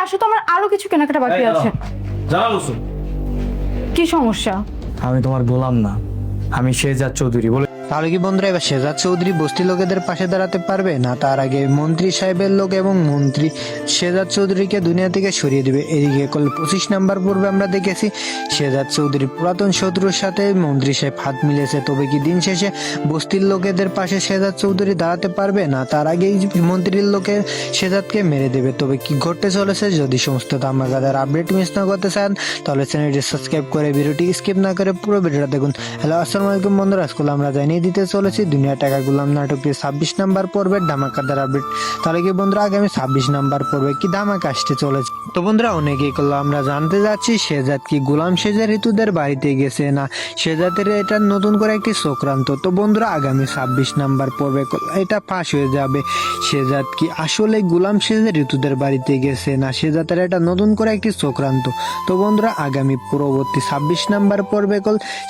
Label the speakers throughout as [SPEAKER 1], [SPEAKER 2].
[SPEAKER 1] আসো তো, আমার আরো কিছু কেনাকাটা বাকি আছে। কি সমস্যা?
[SPEAKER 2] আমি তোমার গোলাম না, আমি শেহজাদ চৌধুরী। বলে
[SPEAKER 3] তাহলে কি বন্ধুরা এবার শেহজাদ চৌধুরী বস্তি লোকেদের পাশে দাঁড়াতে পারবে না? তার আগে মন্ত্রী সাহেবের লোক এবং মন্ত্রী শেহজাদ চৌধুরীকে দুনিয়া থেকে সরিয়ে দিবে। এদিকে 25 নাম্বার পর্বে আমরা দেখেছি শেহজাদ চৌধুরী পুরাতন শত্রুর সাথে মন্ত্রী সাহেব হাত মিলেছে। তবে কি দিন শেষে বস্তির লোকেদের পাশে শেহজাদ চৌধুরী দাঁড়াতে পারবে না? তার আগেই মন্ত্রীর লোকে শেহজাদকে মেরে দেবে। তবে কি ঘটতে চলেছে? যদি সমস্ত ধামাকাদার আপডেট মিস না করতে চান তাহলে চ্যানেলটি সাবস্ক্রাইব করে ভিডিওটি স্কিপ না করে পুরো ভিডিওটা দেখুন। হ্যালো, আসসালামু আলাইকুম বন্ধুরা, আজকে আমরা জানিয়ে দিতে চলেছি দুনিয়া টাকা গোলাম নাটকের 26 নাম্বার পর্বের ধামাকাদার আপডেট। তাহলে কি বন্ধুরা আগামী 26 নাম্বার পর্বে কি ধামাকা আসতে চলেছে? তো বন্ধুরা অনেকেই করলো আমরা জানতে যাচ্ছি শেহজাদ কি গোলাম শেহজাদ ঋতুদের বাড়িতে গেছে না শেহজাদের এটা নতুন করে একটি চক্রান্ত। তো বন্ধুরা আগামী 26 নাম্বার পর্বে এটা ফাঁস হয়ে যাবে। শেহজাদ কি আসলে গোলাম শেহজাদ ঋতুদের বাড়িতে গেছে না শেহজাদের এটা নতুন করে একটি চক্রান্ত? তো বন্ধুরা আগামী পরবর্তী 26 নাম্বার পর্বে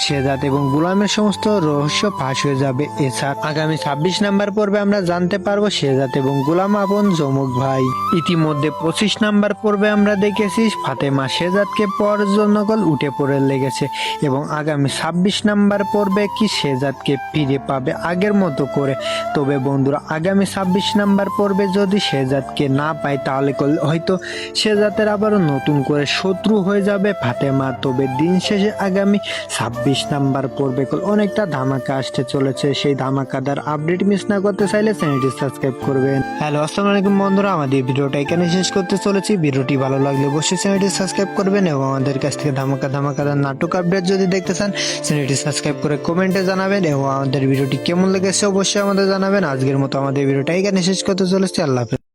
[SPEAKER 3] শেহজাদ এবং গোলামের সমস্ত রহস্য ফাঁস হয়ে যাবে। এছাড়া আগামী 26 নাম্বার পর্বে আমরা জানতে পারবো শেহজাদ এবং গোলাম আপন যমুক ভাই। ইতিমধ্যে 25 নাম্বার পর্বে আমরা দেখেছি ফাতেমা শেহজাদকে পাওয়ার জন্য উঠে পড়ে লেগেছে এবং আগামী 26 নাম্বার পর্বে কি শেহজাদকে ফিরে পাবে আগের মতো করে। তবে বন্ধুরা আগামী 26 নাম্বার পর্বে যদি শেহজাদকে না পাই তাহলে হয়তো শেহজাদের আবারও নতুন করে শত্রু হয়ে যাবে ফাতেমা। তবে দিন শেষে আগামী 26 নাম্বার পর্বে অনেকটা ধামাকা আসতে চলেছে। সেই ধামাকাদার আপডেট মিস না করতে চাইলে চ্যানেলটি সাবস্ক্রাইব করবেন। হ্যালো, আসসালামু আলাইকুম বন্ধুরা, আমাদের ভিডিওটা এখানে শেষ করতে চলেছি। ভিডিওটি ভালো লাগলে অবশ্যই চ্যানেলটি সাবস্ক্রাইব করবেন এবং আমাদের কাছ থেকে ধামাকাদার নাটক আপডেট যদি দেখতে চান চ্যানেলটি সাবস্ক্রাইব করে কমেন্টে জানাবেন এবং আমাদের ভিডিওটি কেমন লেগেছে অবশ্যই আমাদের জানাবেন। আজকের মতো আমাদের ভিডিওটা এখানে শেষ করতে চলেছি। আল্লাহ হাফেজ।